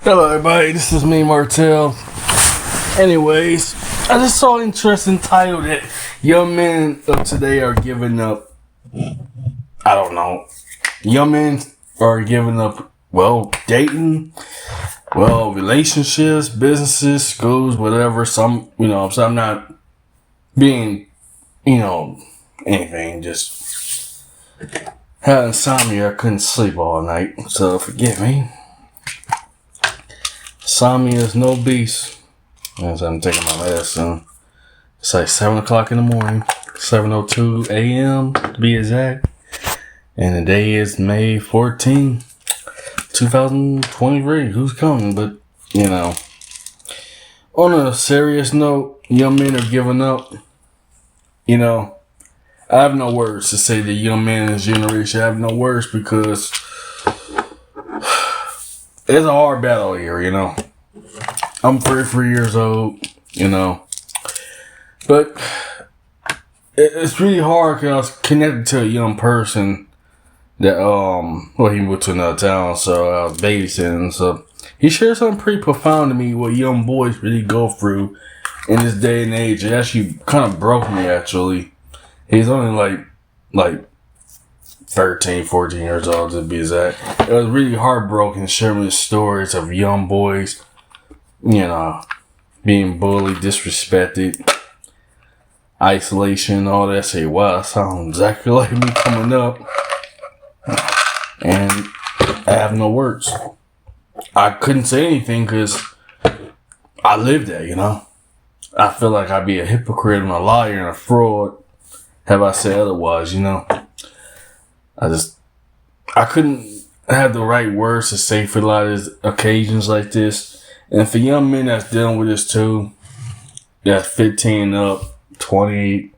Hello, everybody. This is me, Martell. Anyways, I just saw an interesting title that young men of today are giving up. I don't know. Young men are giving up, dating, relationships, businesses, schools, whatever. Some not being, anything. Just had insomnia. I couldn't sleep all night. So forgive me. Insomnia is no beast. As I'm taking my medicine. It's like 7 o'clock in the morning. 7:02 a.m. to be exact. And the day is May 14, 2023. Who's coming? But, on a serious note, young men are giving up. I have no words to say to young men in this generation. I have no words because it's a hard battle here, I'm 33 years old, But it's really hard because I was connected to a young person that, he moved to another town, so I was babysitting. So he shared something pretty profound to me what young boys really go through in this day and age. It actually kind of broke me, actually. He's only like 13, 14 years old to be exact. It was really heartbroken sharing the stories of young boys, being bullied, disrespected, isolation, all that. I say, wow, that sounds exactly like me coming up. And I have no words. I couldn't say anything because I lived that, I feel like I'd be a hypocrite and a liar and a fraud have I said otherwise, I couldn't have the right words to say for a lot of occasions like this. And for young men that's dealing with this too, that's 15 up, 20,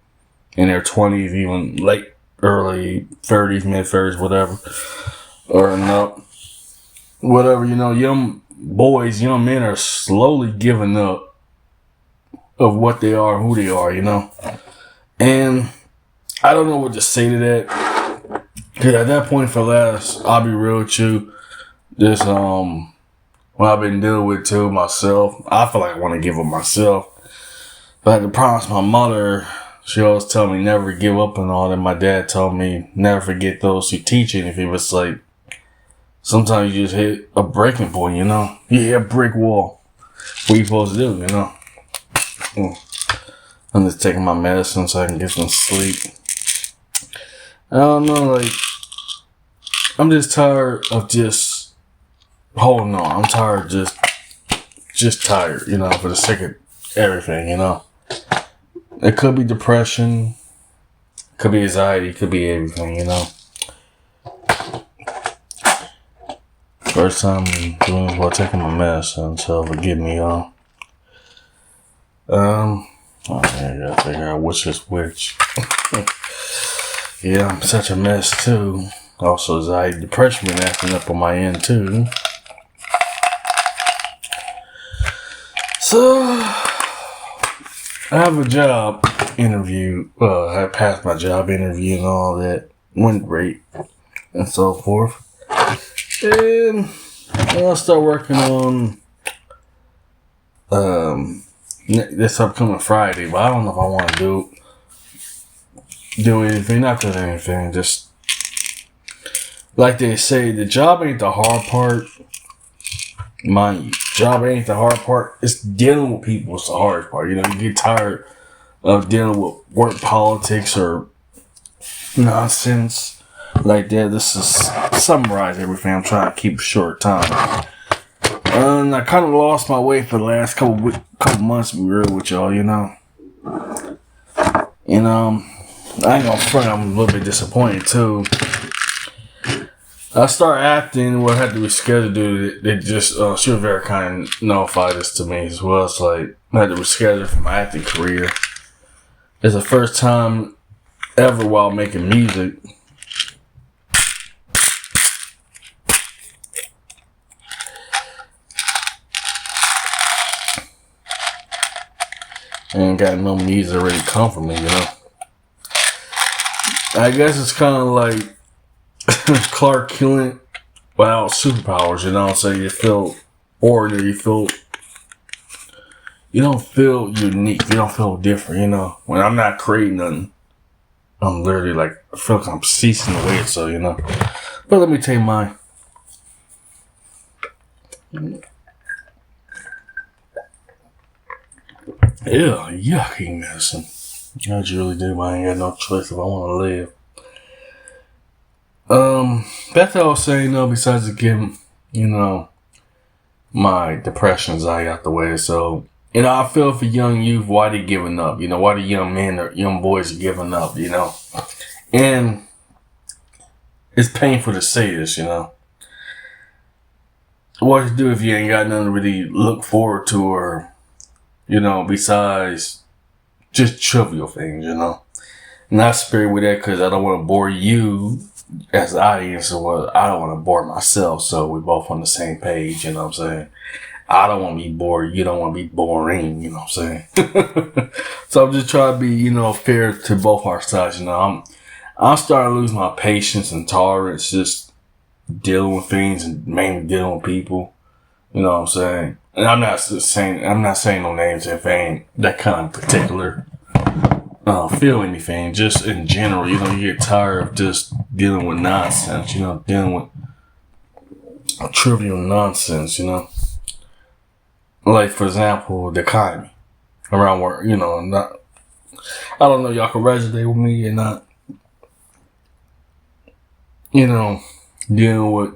in their 20s, even late, early 30s, mid 30s, whatever, or up, whatever, young boys, young men are slowly giving up of what they are, who they are, And I don't know what to say to that. Because at that point I'll be real with you, this, what I've been dealing with too, myself, I feel like I want to give up myself. But I had to promise my mother, she always told me never give up and all that. My dad told me never forget those who teach you. And if it was like, sometimes you just hit a breaking point, You hit a brick wall. What you supposed to do, I'm just taking my medicine so I can get some sleep. I don't know, I'm just tired of just holding on. I'm tired of just tired, for the sake of everything, It could be depression, could be anxiety, could be everything, First time doing this while taking my medicine, so forgive me, y'all. I gotta figure out which is which. Yeah, I'm such a mess too. Also, anxiety, depression been acting up on my end too. So, I have a job interview. I passed my job interview and all that. Went great and so forth. And I'll start working on this upcoming Friday, but I don't know if I want to do anything, not doing anything, just like they say, the job ain't the hard part. Mind you, job ain't the hard part. It's dealing with people is the hardest part. You get tired of dealing with work politics or nonsense like that. This is summarize everything. I'm trying to keep a short time. And I kind of lost my way for the last couple months, to be real with y'all, I ain't gonna front, I'm a little bit disappointed too. I started acting, what I had to reschedule, they just, she was very kind of notified this to me as well. It's like, I had to reschedule for my acting career. It's the first time ever while making music. And got no music already come from me, I guess it's kind of like Clark Kent without superpowers, so you feel ordinary. You don't feel unique. You don't feel different, you know. When I'm not creating nothing, I'm literally like, I feel like I'm ceasing to wait, so, you know. But let me tell you mine. Yeah, yucky medicine. I just really do, but I ain't got no choice if I want to live. Back to what I was saying, though, besides getting, you know, my depression, anxiety out the way. So, you know, I feel for young youth, why they giving up? You know, why the young men or young boys are giving up, you know? And it's painful to say this, you know. What to do if you ain't got nothing to really look forward to or, you know, besides just trivial things, you know. Not spared with that because I don't want to bore you as the audience, or I don't want to bore myself, so we're both on the same page, you know what I'm saying? I don't want to be bored, you don't want to be boring, you know what I'm saying? So I'm just trying to be, you know, fair to both our sides, you know. I'm starting to lose my patience and tolerance just dealing with things and mainly dealing with people, you know what I'm saying? And I'm not saying no names if they ain't that kind of particular. Feel anything, just in general, you know, you get tired of just dealing with nonsense, you know, dealing with trivial nonsense, you know. Like, for example, the economy around where, you know, I don't know, y'all can resonate with me or not, you know, dealing with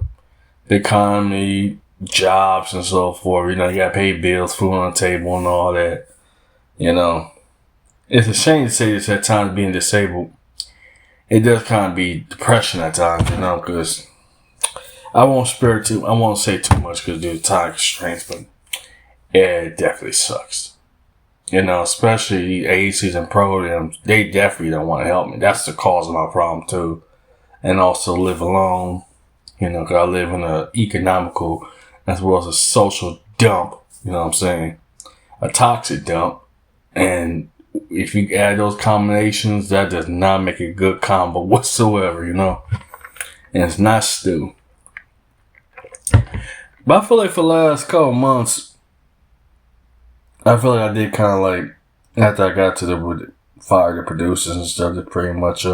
the economy, jobs and so forth, you know, you gotta pay bills, food on the table and all that, you know. It's a shame to say this at times, being disabled. It does kind of be depression at times, you know, because I won't say too much because due to time constraints, but it definitely sucks. You know, especially the agencies and programs, they definitely don't want to help me. That's the cause of my problem too. And also live alone, you know, because I live in an economical as well as a social dump, you know what I'm saying? A toxic dump. And if you add those combinations, that does not make a good combo whatsoever, you know? And it's not stew. But I feel like for the last couple months, I feel like I did kind of like, after I got to the fire the producers and stuff, to pretty much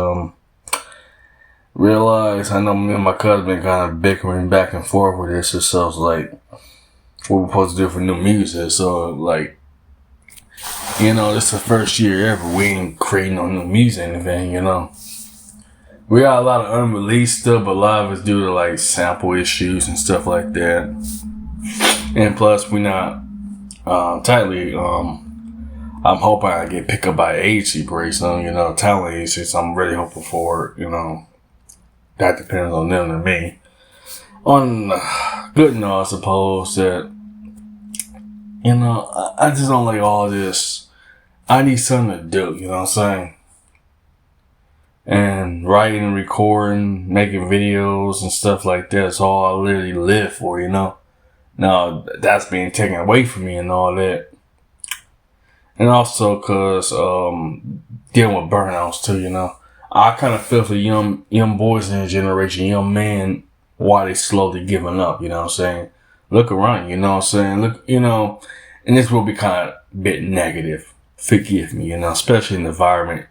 realize, I know me and my cousin been kind of bickering back and forth with this, so it's like, what we're supposed to do for new music. So like, you know, this is the first year ever we ain't creating no new music or anything, you know. We got a lot of unreleased stuff, but a lot of it's due to like sample issues and stuff like that. And plus, we not tightly. I'm hoping I get picked up by an agency pretty soon, you know, talent agency. So I'm really hoping for it, you know. That depends on them and me. On good note, I suppose that, you know, I just don't like all this. I need something to do, you know what I'm saying? And writing, recording, making videos and stuff like that is all I literally live for, you know? Now, that's being taken away from me and all that. And also because dealing with burnouts too, you know? I kind of feel for young boys in the generation, young men, why they slowly giving up, you know what I'm saying? Look around, you know what I'm saying? Look, you know, and this will be kind of a bit negative. Forgive me, you know, especially in the environment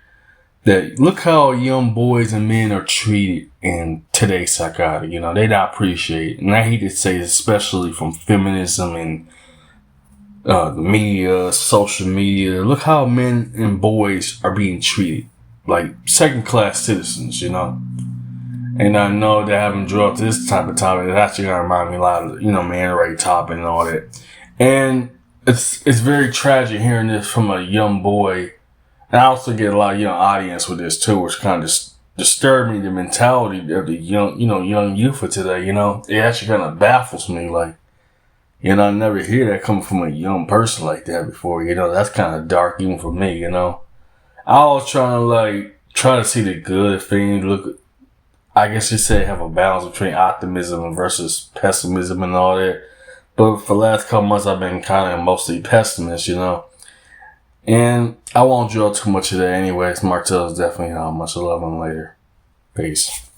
that look how young boys and men are treated in today's society. You know, they not appreciated. And I hate to say, especially from feminism and the media, social media. Look how men and boys are being treated like second-class citizens, you know. And I know that having dropped this type of topic, it's actually gonna remind me a lot of, you know, man right topic and all that. And it's very tragic hearing this from a young boy. And I also get a lot of young audience with this too, which kind of disturbs me, the mentality of the young youth of today, you know. It actually kind of baffles me, like, you know, I never hear that coming from a young person like that before, you know. That's kind of dark even for me, you know. I always try to see the good thing, look, I guess you say have a balance between optimism versus pessimism and all that. But for the last couple months, I've been kind of mostly pessimist, you know. And I won't drill too much of that anyways. Martell's definitely much love him later. Peace.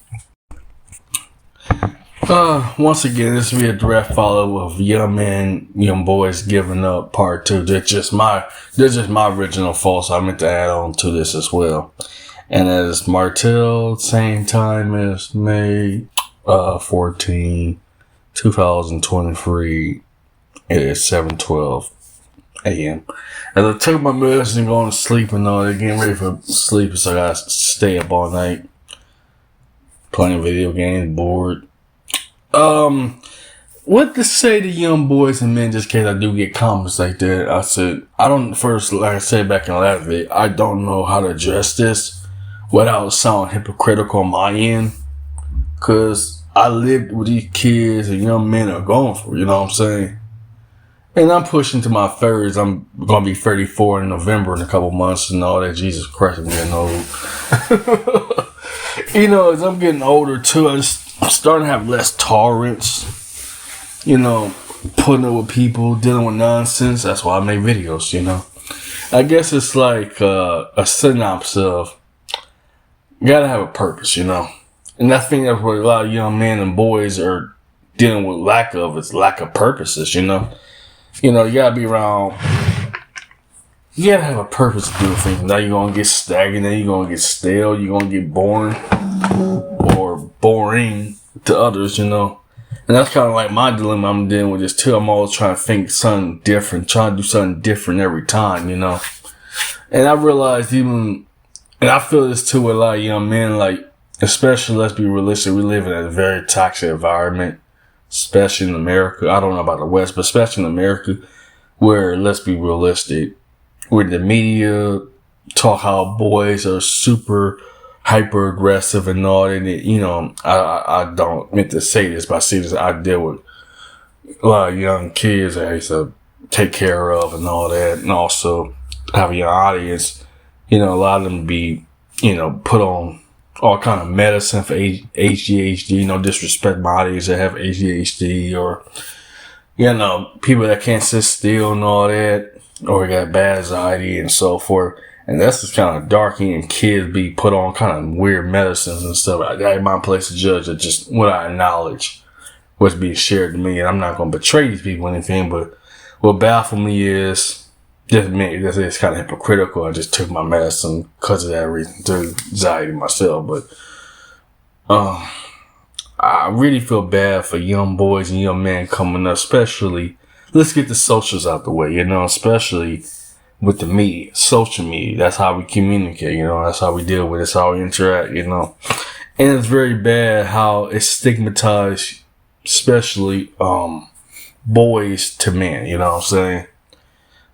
Once again, this will be a direct follow of Young Men, Young Boys Giving Up Part 2. They're just my original fault, so I meant to add on to this as well. And as Martell, same time as May 14, 2023. It is 7:12 a.m. As I took my medicine, going to sleep and all that, getting ready for sleep, so I gotta stay up all night playing video games, bored. What to say to young boys and men, just in case I do get comments like that? I said, like I said back in the last video, I don't know how to address this without sounding hypocritical on my end. Cause I lived with these kids and young men are going for, you know what I'm saying? And I'm pushing to my 30s. I'm going to be 34 in November in a couple months and all that. Jesus Christ, I'm getting old. You know, as I'm getting older too, I'm starting to have less tolerance. You know, putting up with people, dealing with nonsense. That's why I make videos, you know. I guess it's like a synopsis of, you got to have a purpose, you know. And I think that's what a lot of young men and boys are dealing with lack of. It's lack of purposes, you know. You know, you gotta be around. You gotta have a purpose to do things. Now you're gonna get stagnant. You're gonna get stale. You're gonna get boring or boring to others. You know, and that's kind of like my dilemma. I'm dealing with this too. I'm always trying to think something different, trying to do something different every time. You know, and I realized and I feel this too with a lot of young men. Like, especially, let's be realistic. We live in a very toxic environment. Especially in America. I don't know about the West, but especially in America, where, let's be realistic, where the media talk how boys are super hyper aggressive and all that. You know, I don't meant to say this, but I see this. I deal with a lot of young kids that I used to take care of and all that, and also have a young audience. You know, a lot of them be, you know, put on all kind of medicine for ADHD, no disrespect my audience that have ADHD, or, you know, people that can't sit still and all that, or got bad anxiety and so forth. And that's just kind of darky, and kids be put on kind of weird medicines and stuff. I ain't my place to judge it, just what I acknowledge, what's being shared to me. And I'm not going to betray these people or anything, but what baffles me is, just me, it's kind of hypocritical. I just took my medicine because of that reason, to anxiety myself. But I really feel bad for young boys and young men coming up, especially, let's get the socials out the way, you know, especially with the media, social media. That's how we communicate, you know, that's how we deal with it, that's how we interact, you know. And it's very bad how it's stigmatized, especially boys to men, you know what I'm saying?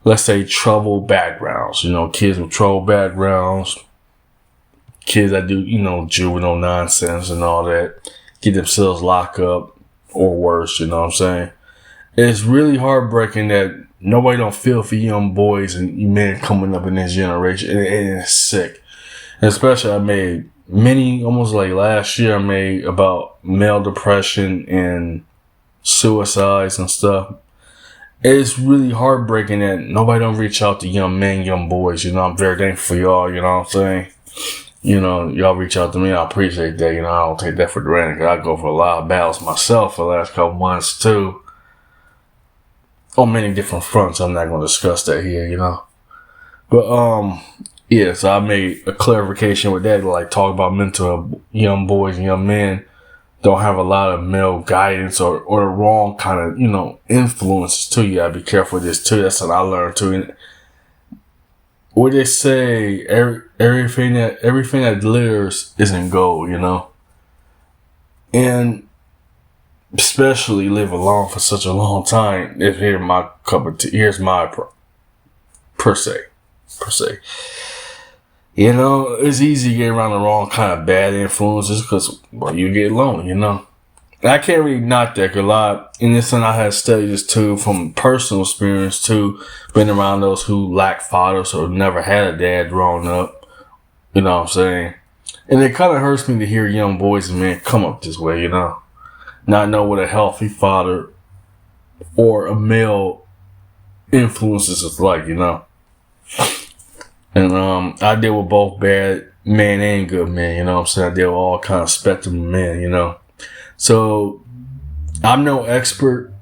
Let's say troubled backgrounds, you know, kids with troubled backgrounds, kids that do, you know, juvenile nonsense and all that, get themselves locked up or worse, you know what I'm saying? It's really heartbreaking that nobody don't feel for young boys and men coming up in this generation, and it's sick. And especially I made many, almost like last year, I made about male depression and suicides and stuff. It's really heartbreaking that nobody don't reach out to young men, young boys. You know, I'm very thankful for y'all, you know what I'm saying? You know, y'all reach out to me. I appreciate that. You know, I don't take that for granted, because I go for a lot of battles myself for the last couple months too. On many different fronts. I'm not going to discuss that here, you know. But, yeah, so I made a clarification with that, like talk about mental young boys and young men don't have a lot of male guidance or the wrong kind of, you know, influences too. You gotta be careful with this too. That's what I learned too. And what they say, everything that glitters isn't gold, you know. And especially live alone for such a long time. If here's my cup of tea, here's my per se. You know, it's easy to get around the wrong kind of bad influences because, well, you get lonely, you know. And I can't really knock that a lot. And this, and I had studied this too from personal experience too, been around those who lack fathers or never had a dad growing up. You know what I'm saying? And it kind of hurts me to hear young boys and men come up this way, you know. Not know what a healthy father or a male influences is like, you know. And I deal with both bad men and good men, you know what I'm saying? I deal with all kind of spectrum of men, you know. So I'm no expert.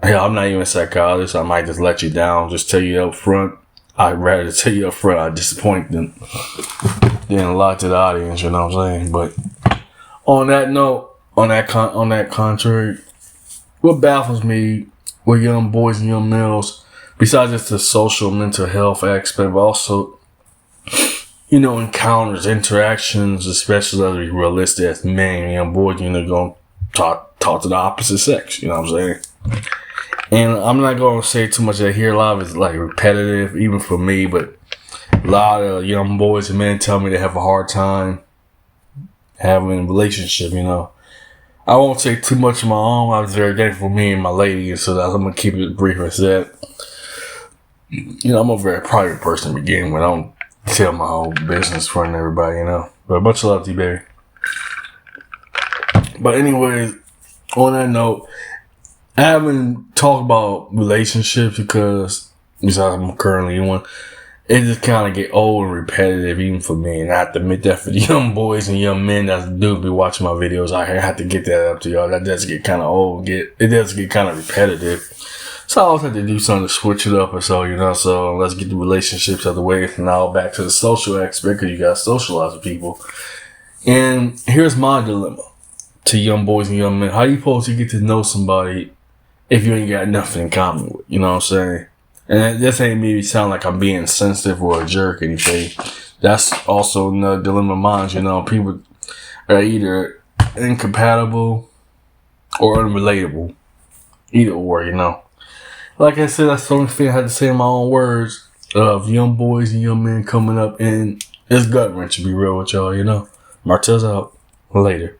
Hell, I'm not even a psychologist. I might just let you down. Just tell you up front. I'd rather tell you up front I disappoint them than lie to the audience. You know what I'm saying? But on that note, on that contrary, what baffles me with young boys and young males, besides just the social mental health aspect, but also, encounters, interactions, especially as we realistic as men, young boys, going to talk to the opposite sex. You know what I'm saying? And I'm not going to say too much. I hear a lot of it's like repetitive, even for me, but a lot of young boys and men tell me they have a hard time having a relationship, I won't say too much of my own. I was very thankful for me and my lady, and so I'm going to keep it brief as that. I'm a very private person to begin with. I don't tell my whole business in front of everybody, But much love to you, baby. But anyways, on that note, I haven't talked about relationships because, besides I'm currently in one, it just kind of get old and repetitive, even for me. And I have to admit that for the young boys and young men that do be watching my videos out here, I have to get that up to y'all. That does get kind of old. It does get kind of repetitive. So I always have to do something to switch it up or so, So let's get the relationships out of the way. And now back to the social aspect, because you got to socialize with people. And here's my dilemma to young boys and young men. How you supposed to get to know somebody if you ain't got nothing in common with? You know what I'm saying? And this ain't me sound like I'm being sensitive or a jerk or anything. That's also another dilemma of mine. People are either incompatible or unrelatable. Either or, Like I said, that's the only thing I had to say in my own words of young boys and young men coming up. And it's gut wrench to be real with y'all, Martell's out. Later.